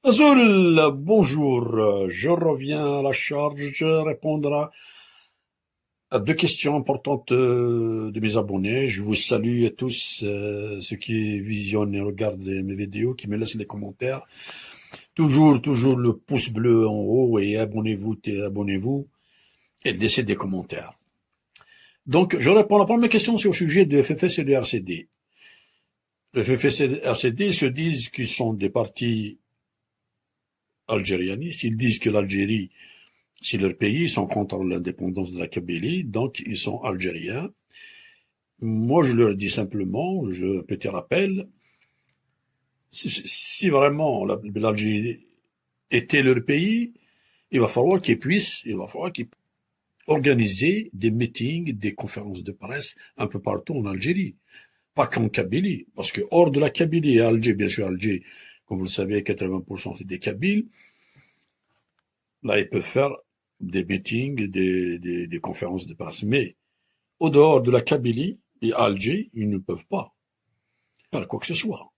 Azul, bonjour. Je reviens à la charge répondre à deux questions importantes de mes abonnés. Je vous salue à tous ceux qui visionnent et regardent mes vidéos, qui me laissent des commentaires. Toujours le pouce bleu en haut et abonnez-vous et laissez des commentaires. Donc, je réponds à la première question sur le sujet de FFS et de RCD. Le FFS et le RCD se disent qu'ils sont des partis algérianistes. Ils disent que l'Algérie, c'est leur pays, ils sont contre l'indépendance de la Kabylie, donc ils sont algériens. Moi, je leur dis simplement, petit rappel, si vraiment l'Algérie était leur pays, il va falloir qu'ils organiser des meetings, des conférences de presse un peu partout en Algérie, pas qu'en Kabylie, parce que hors de la Kabylie et Alger, bien sûr Alger, comme vous le savez, 80% c'est des Kabyles, là ils peuvent faire des meetings, des conférences de presse, mais au dehors de la Kabylie et Alger, ils ne peuvent pas faire quoi que ce soit.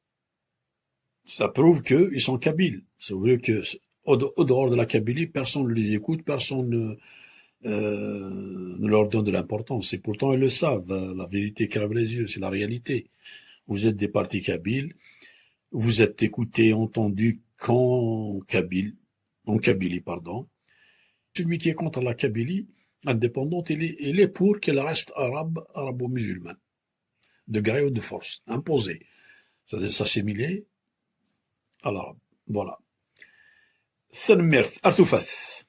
Ça prouve qu'ils sont kabyles. Ça veut dire que au dehors de la Kabylie, personne ne les écoute, personne ne leur donne de l'importance. Et pourtant, ils le savent. La vérité crève les yeux, c'est la réalité. Vous êtes des partis kabyles, vous êtes écoutés, entendus en Kabylie, pardon. Celui qui est contre la Kabylie indépendante, il est pour qu'elle reste arabo-musulmane, de gré ou de force, imposée. C'est-à-dire s'assimiler à l'arabe. Voilà. ثنميرت أرتفت